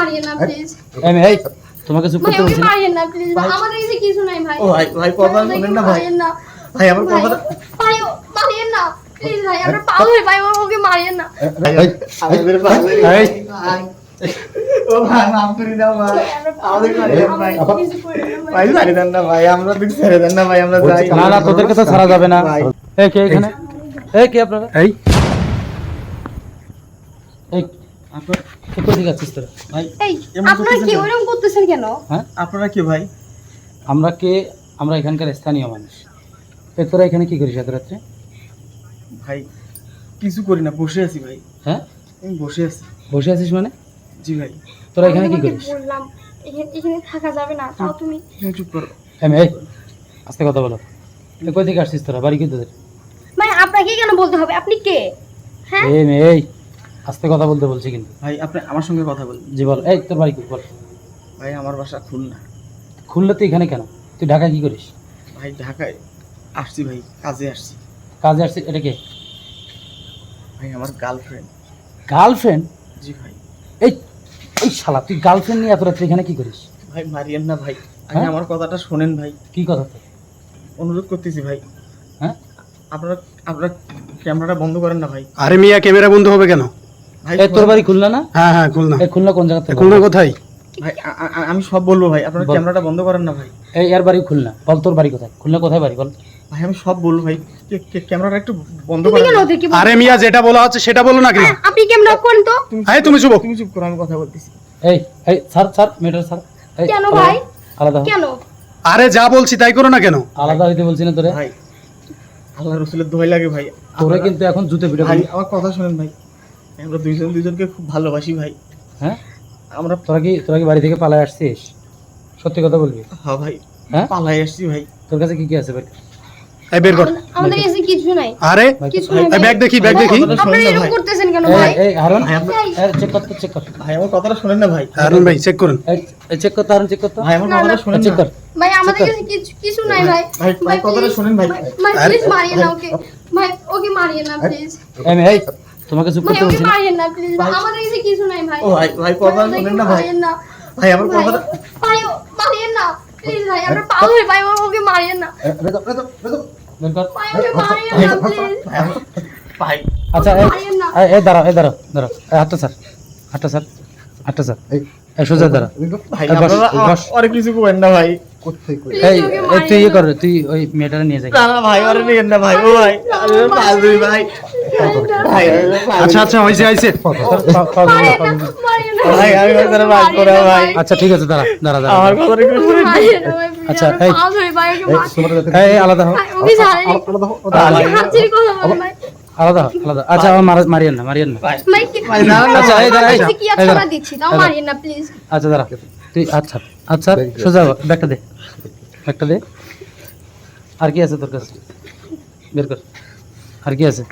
মারিয়েন না প্লিজ। এই তোমাকে চুপ ভাই করতে ওকে বলছি না। মারিয়েন না প্লিজ, আমাদের কাছে কিছু নাই ভাই। ও ভাই ভাই কথা শুনেন না ভাই। মারিয়েন না ভাই আমার ভাই, কথা ভাই মারিয়েন না প্লিজ ভাই, আমরা পা ধরে ভাই ওকে মারিয়েন না। আমাদের ভাই ও ভাই মাফ করে দাও ভাই। আমাদের ভাই কিছু করে না ভাই। ভাই ছাড়ে দেন না ভাই, আমরা দিক ছেড়ে দেন না ভাই, আমরা যাই। না না তোদের কাছে ছাড়া যাবে না। ভাই। এই কে এখানে? এই কে আপনারা? এই কোথা থেকে আছিস তোরা? ভাই এই এমন আপনারা করতেছেন কি কেন? ওরকম করতেছেন কেন? হ্যাঁ আপনারা কি ভাই? আমরা এখানকার স্থানীয় মানুষ। তোরা এখানে কি করিস এত রাত্রে? ভাই কিছু করি না, বসে আছি ভাই। হ্যাঁ আমি বসে আছি। বসে আছিস মানে? জি ভাই। তোরা এখানে আমি কি তোমাকে করিস? বললাম এখানে থাকা যাবে না, তাও তুমি তুমি চুপ করো। এই আস্তে কথা বলো। কই থেকে আসছিস তোরা? বাড়ি কি তোদের? ভাই আপনাকে কেন বলতে হবে, আপনি কে? হ্যাঁ এই আস্তে কথা বলতে বলছি কিন্তু। ভাই আপনি আমার সঙ্গে কথা বলুন। জি বল। এই তোর বাড়ি কি বল? ভাই আমার বাসা খুলনা। খুললে তুই এখানে কেন? তুই ঢাকায় কি করিস? ভাই ঢাকায় আসছি ভাই, কাজে আসছি। কাজে আসছিস? এটা কে? ভাই আমার গার্লফ্রেন্ড। গার্লফ্রেন্ড? জি ভাই। এই এই শালা তুই গার্লফ্রেন্ড নিয়ে এত রাত্রে এখানে কি করিস? ভাই মারিয়েন না ভাই, আগে হ্যাঁ? আমার কথাটা শোনেন ভাই। কি কথা তোর? অনুরোধ করতেছি ভাই, হ্যাঁ আপনারা আপনারা ক্যামেরাটা বন্ধ করেন না ভাই। আরে মিয়া ক্যামেরা বন্ধ হবে কেন? ভাই এই তোর বাড়ি খুলনা না? হ্যাঁ হ্যাঁ খুলনা। এই খুলনা কোন জায়গা থেকে? খুলনা কোথায়? ভাই আমি সব বলবো ভাই, আপনারা বল। ক্যামেরাটা বন্ধ করেন না ভাই। এই এর বাড়ি খুলনা। বল তোর বাড়ি কোথায়? খুলনা কোথায় বাড়ি বল? ভাই আমি সব বলবো ভাই, ক্যামেরাটা একটু বন্ধ তুমি করেন কেন না। ওদেরকে আরে মিয়া যেটা বলা হচ্ছে সেটা বলো না কেন? আপনি ক্যামেরা করেন তো। এই তুমি চুপ। তুমি চুপ করো, আমি কথা বলতেছি। এই এই স্যার মেটার স্যার। এই কেন আলাদা- ভাই? আলাদা হ। কেন? আরে যা বলছি তাই করো না কেন? আলাদা হইতে বলছি না তোরে? ভাই আল্লাহ রসুলের দোহাই লাগে ভাই, তোরে কিন্তু এখন জুতে পিটা ভাই করবি। আমার কথা শুনেন ভাই। আমরা দুইজনকে খুব ভালোবাসি ভাই। হ্যাঁ আমরা তোরা কি বাড়ি থেকে পালায় আসছিস? সত্যি কথা বলবি? হ্যাঁ ভাই হ্যাঁ পালাই আসছি ভাই। তোর কাছে কি কি আছে ভাই? এই বের কর। আমাদের কাছে কিছু নাই। আরে কিছু ভাই, নাই এই ব্যাগ দেখি ব্যাগ দেখি। কথাটা আপনারা শোনেন না এরকম ভাই। করতেছেন কেন এই ভাই? এই হারুন ভাই আমরা- চেক কর। ভাই আমার কথাটা শোনেন না ভাই। হারুন ভাই চেক করুন। এই চেক কর হারুন চেক কর তো। ভাই আমার না, কথাটা না। শোনেন চেক না। কর। ভাই আমাদের কাছে কিছু নাই ভাই। ভাই, কথাটা please, শোনেন ভাই। ভাই আরে- প্লিজ মারিয়েন না ওকে। ভাই ওকে মারিয়েন না প্লিজ। এই তোমাকে চুপ ভাই করতে ওকে বলছি না। মারিয়েন না প্লিজ, ভাই। আমাদের কাছে কিছু নাই ভাই। ও ভাই কথা ভাই, শোনেন না ভাই। মারিয়েন না। ভাই আমার ভাই, কথাটা ভাই মারিয়েন না প্লিজ ভাই, আমরা পা ধরে ভাই ওকে মারিয়েন না। বের কর। ভাই ওকে মারিয়েন না প্লিজ। ভাই আমার- ভাই আচ্ছা মারিয়েন না। এই দাঁড়াও এই হাঁটো স্যার এই সোজা দাঁড়া। ভাই এই বস, আপনারা এই বস। আরে কিছু করেন না ভাই। Please, এই ওকে এই তুই মারিয়েন না। কর, তুই ওই মেয়েটারে নিয়ে যাই। না না ভাই আরে নিয়েন না ভাই। ও ভাই আরে পাগল ভাই। ভাই আরে পাগল। আচ্ছা আচ্ছা হইছে হইছে। মারিয়েন না, মারিয়েন না। ভাই আমি ওখানে বাস করে ভাই। আচ্ছা ঠিক আছে দাঁড়া আমার কথাটা একটু শুনেন। মারিয়েন না ভাই, please, আচ্ছা, আমরা এই। পা ধরে ভাই ওকে মারিয়েন না। এই আলাদা হও ভাই, ওকে ছাড়েন। ভাই, হাত ছেড়ে কথা বলেন ভাই। আলাদা আচ্ছা আমার মারিয়েন না ভাই ভাই ভাই, না, না, আচ্ছা, এই দাঁড়া, এই কি দাঁড়া, আচ্ছা দাঁড়া। দিচ্ছি, তাও এই দাঁড়া। মারিয়েন না প্লিজ। আচ্ছা দাঁড়া তুই আচ্ছা সোজা হ, ব্যাগটা দে আর কি আছে তোর কাছে? বের কর। আর কি আছে?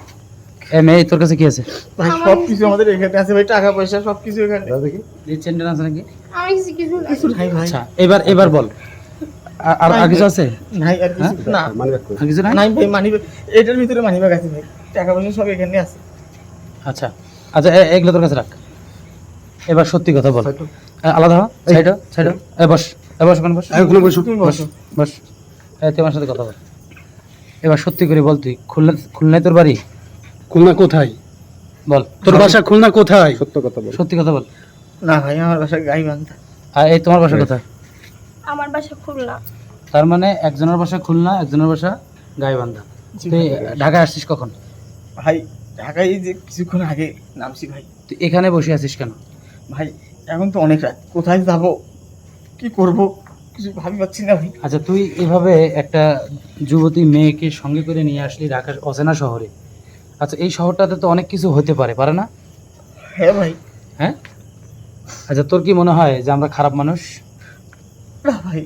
মেয়ে তোর কাছে কি আছে? ভাই সবকিছু আমাদের এখানে আছে ভাই, টাকা পয়সা সবকিছু এখানে। এই চেনটা আছে নাকি? আমি কিছু নাই। কিছু নাই ভাই। আচ্ছা এবার বল। আর কিছু আছে? নাই আর কিছু না। আর কিছু নাই? নাই ভাই মানিব্যাগ, এটার ভিতরে মানিব্যাগ আছে ভাই, টাকা পয়সা সব এখানে আছে। আচ্ছা এগুলো তোর কাছে রাখ। এবার সত্যি কথা বল। আলাদা হ, সাইড বস ওখানে বস। ওখানে বসো। তুমি বসো। বস তুই আমার সাথে কথা বল। এবার সত্যি করে বল, তুই খুলনায় তোর বাড়ি? খুলনা কোথায়? বল তোর বাসা খুলনা কোথায়? সত্যি কথা বল। না ভাই আমার বাসা গাইবান্ধা। আর এই তোমার বাসা কোথায়? আমার বাসা খুলনা। তার মানে একজনের বাসা খুলনা, একজনের বাসা গাইবান্ধা। জি তুই ভাই। ঢাকায় আসছিস কখন? ভাই ঢাকায় এই যে কিছুক্ষণ আগে নামছি ভাই। তুই এখানে বসে আছিস কেন? ভাই এখন তো অনেক রাত, কোথায় যাব কি করব কিছু ভাবি পাচ্ছি না ভাই। আচ্ছা তুই এভাবে একটা যুবতী মেয়েকে সঙ্গে করে নিয়ে আসলি ঢাকার অচেনা শহরে। আচ্ছা এই শহরটাতে তো অনেক কিছু হতে পারে না? হ্যাঁ ভাই। হ্যাঁ আচ্ছা তোর কি মনে হয় যে আমরা খারাপ মানুষ? না ভাই,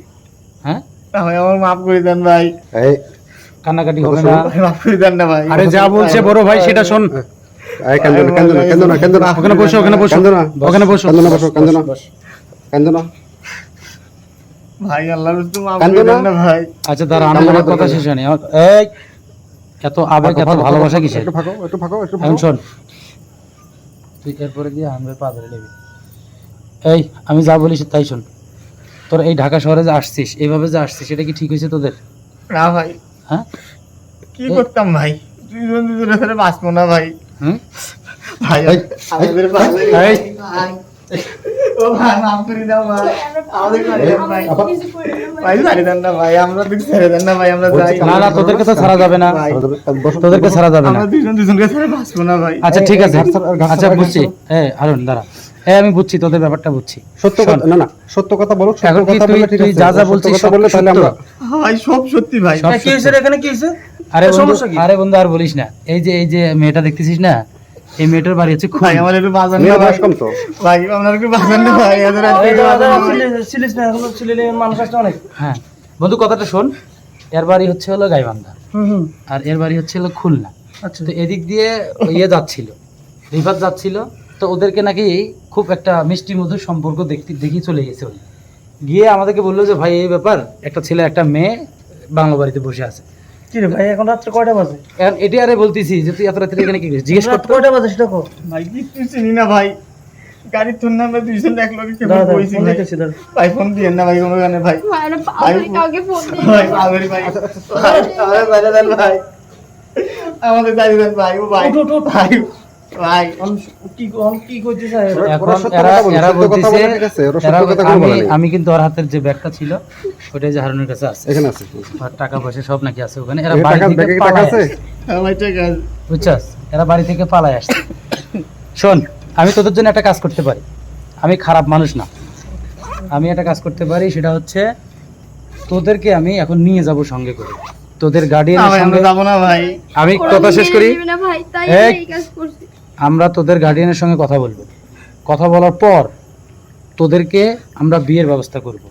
হ্যাঁ না ভাই আমার মাফ করে দেন ভাই। কান্নাকাটি হবে না। ভাই মাফ করে দেন না ভাই। আরে যা বলছে বড় ভাই সেটা শোন। ওখানে বসো ভাই আল্লাহর রাস্তে মাফ করে দেন না ভাই। আচ্ছা দাঁড়া আমার কথা শেষ হয়নি। এই এত আবেগ এত ভালোবাসা কিসের? এখন শোন, তুই এরপরে দিয়ে আমরা পা ধরে নেবি। এই আমি যা বলিস তাই শোন। তোর এই ঢাকা শহরে যে আসছিস, এইভাবে যে আসছিস, এটা কি ঠিক হয়েছে তোদের? না ভাই, হ্যাঁ কি করতাম ভাই, দুজনের সাথে বাঁচবো না ভাই। হুম ভাই আমাদের পাগল এই। ভাই, ও ভাই মাফ করে দাও ভাই, আমাদের করে দাও ভাই, কিছু করে না ভাই। ভাই ছাড়ে দেন না ভাই, আমরা দিক ছেড়ে দেন না ভাই, আমরা যাই। না না, তোদেরকে তো ছাড়া যাবে না, ভাই, তোদেরকে ছাড়া যাবে না। আমরা দুজনকে ছাড়া বাঁচবো না ভাই। আচ্ছা ঠিক আছে, আচ্ছা বুঝছি। আরুন দাঁড়া, আমি বুঝছি তোদের ব্যাপারটা বুঝছি। সত্য কথা না, না সত্য কথা বলো, সত্য এখন কি কথা বললে ঠিক তুই আছে, যা যা সত্য বলছিস কথা সব বললে তাহলে সত্য? আমরা ভাই সব সত্যি ভাই। সব কি হয়েছে রে, এখানে কি হয়েছে? আরে বন্ধু, সমস্যা কি? আরে বন্ধু আর বলিস না। এই যে মেয়েটা দেখতেছিস না, এই মেয়েটার বাড়ি হচ্ছে ভাই খুলনা। আমার একটু বাঁচান না মেয়ের ভাই, বয়স কম তো। ভাই আপনার একটু বাঁচান না ভাই, এদের আর একটু বাঁচান না ভাই। মানুষ আসছে অনেক। হ্যাঁ বন্ধু, কথাটা শোন। এর বাড়ি হচ্ছে হলো গাইবান্ধা, আর এর বাড়ি হচ্ছে হলো খুলনা। আচ্ছা তো এদিক দিয়ে ইয়ে যাচ্ছিল, রিফাত যাচ্ছিল। তো ওদেরকে নাকি খুব একটা মিষ্টি মধুর সম্পর্ক দেখি চলে গেছে। ওই গিয়ে আমাদেরকে বললো যে ভাই এই ব্যাপার, একটা ছেলে একটা মেয়ে বাংলা বাড়িতে বসে আছে। কি রে ভাই, এখন রাত্রে কয়টা বাজে? এখন এটি আরে বলতেছি যে তুই এত রাত্রে এখানে কি করিস, জিজ্ঞেস করতে। কয়টা বাজে সেটা কো। ভাই কিছু চিনি না ভাই, গাড়ির তোর নামে দুইজন এক লোকে কেমন দাঁড়া, বইছি ফোন ভাই। দিতেছি, দাঁড়া। ভাই ফোন দিয়েন না ভাই কোনো গানে ভাই। ভাই আমরা পাগল, কাউকে ফোন দিই ভাই পাগল ভাই, আমাদের বাইরে দেন ভাই, আমাদের দাঁড়িয়ে দেন ভাই। ও ভাই ভাই ভাই কি করতেছে? এখন ওরা সত্য এরা কথা বলে, এরা সত্য কথা বলতেছে, বলে, ঠিক আছে, ওরা এরা- সত্য কথা কোনো বলে নাই। আমি কিন্তু ওর হাতের যে ব্যাগটা ছিল ওইটাই যে হারুনের কাছে আছে, এখানে আছে, আর টাকা পয়সা সব নাকি আছে ওখানে। এরা এই বাড়ি টাকা থেকে ব্যাগে টাকা পালায় আছে? আসছে, হ্যাঁ ভাই ঠিক আছে। বুঝছস? এরা বাড়ি থেকে পালায় আসছে। শোন, আমি তোদের জন্য একটা কাজ করতে পারি, আমি খারাপ মানুষ না। আমি একটা কাজ করতে পারি, সেটা হচ্ছে তোদেরকে আমি এখন নিয়ে যাব সঙ্গে করে, তোদের না গার্ডিয়ানের ভাই আমরা সঙ্গে। যাবো না ভাই। আমি কোনোদিন কথা শেষ করি। মেনে নেবে না ভাই, তাই এই। আমরা এই কাজ করছি। আমরা তোদের গার্ডিয়ানের সঙ্গে কথা বলবো, কথা বলার পর তোদেরকে আমরা বিয়ের ব্যবস্থা করব।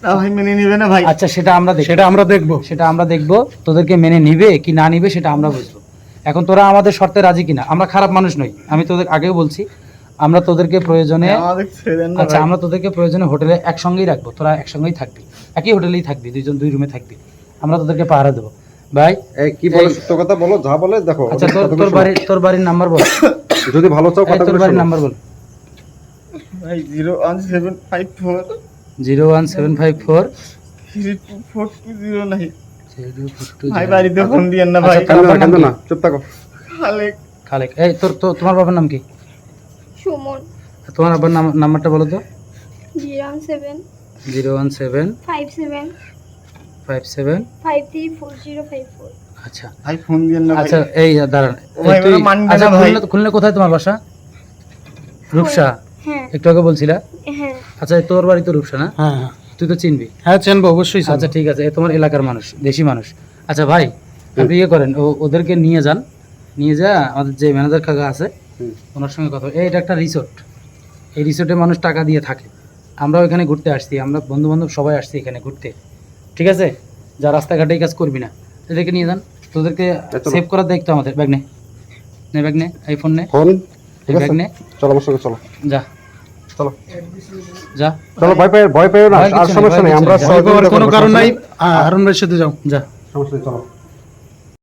না ভাই মেনে নিবে না ভাই। আচ্ছা সেটা আমরা দেখব, সেটা আমরা দেখব, তোদেরকে মেনে নিবে কি না নিবে সেটা আমরা বুঝবো। এখন তোরা আমাদের শর্তে রাজি কিনা? আমরা খারাপ মানুষ নই, আমি তোদের আগেও বলছি। আমরা তোদেরকে প্রয়োজনে, আমাদের ছেড়ে দেন না আচ্ছা ভাই। আমরা তোদেরকে প্রয়োজনে হোটেলে একসঙ্গেই রাখবো, তোরা একসঙ্গেই থাকবি, একই হোটেলেই থাকবি, দুইজন দুই রুমে থাকবি, আমরা তোদেরকে পাহারা দেবো ভাই। এই কি বলে, সত্য কথা বলো, যা বলে দেখো। আচ্ছা ওদের কথাগুলো তোর বাড়ির নাম্বার বল, শোনো। যদি ভালো চাও এই, কথা তোর বাড়ির নাম্বার বল। ভাই 01754 01754 324209 ভাই বাড়িতে ফোন দিয়েন না ভাই। আচ্ছা, কান্দো বাবার না, নাম কান্দো কি? না, চুপ থাকো। খালেক খালেক। এই তোমার বাবার নাম কি? সুমন। তোমার আব্বার নাম্বারটা বলো তো। 017 017 57 57। 534054। আচ্ছা ভাই ফোন দিয়েন না ভাই। আচ্ছা এই দাঁড়ান। ভাই, এই তুই, ওরা মানবে আচ্ছা না ভাই। খুলনা কোথায় তোমার বাসা? রূপসা, হ্যাঁ একটু আগে বলছিলা। হ্যাঁ। আচ্ছা তোর বাড়ি তো রূপসা না? হ্যাঁ হ্যাঁ তুই তো চিনবি। হ্যাঁ, চেনবো অবশ্যই। আচ্ছা ঠিক আছে, এ তোমার এলাকার মানুষ, দেশি মানুষ। আচ্ছা ভাই আপনি ইয়ে করেন, ওদেরকে নিয়ে যান, নিয়ে যা আমাদের যে ম্যানেজার কাকা আছে ওনার সঙ্গে কথা। এটা একটা রিসোর্ট, এই রিসোর্টে মানুষ টাকা দিয়ে থাকে। আমরাও এখানে ঘুরতে আসছি, আমরা বন্ধু বান্ধব সবাই আসছি এখানে ঘুরতে, ঠিক আছে? যা রাস্তাঘাটে এই কাজ করবি না, এদেরকে নিয়ে যান। তোদেরকে চলো। সেভ করার দায়িত্ব আমাদের। ব্যাগ নে, ব্যাগ নে, এই ফোন নে, ফোন, ঠিক ব্যাগ আছে, নে, চলো আমার সঙ্গে চলো, যা চলো যা চলো। ভয় পেও না, ভয় আর কিছু নেই, সমস্যা ভয় নেই, কিছু আমরা নেই। ভয় পাওয়ার সহযোগিতা কোনো করবো, কারণ সমস্যা নাই। নেই। হারুন ভাইয়ের সাথে যাও। যা। সমস্যা নেই, চলো।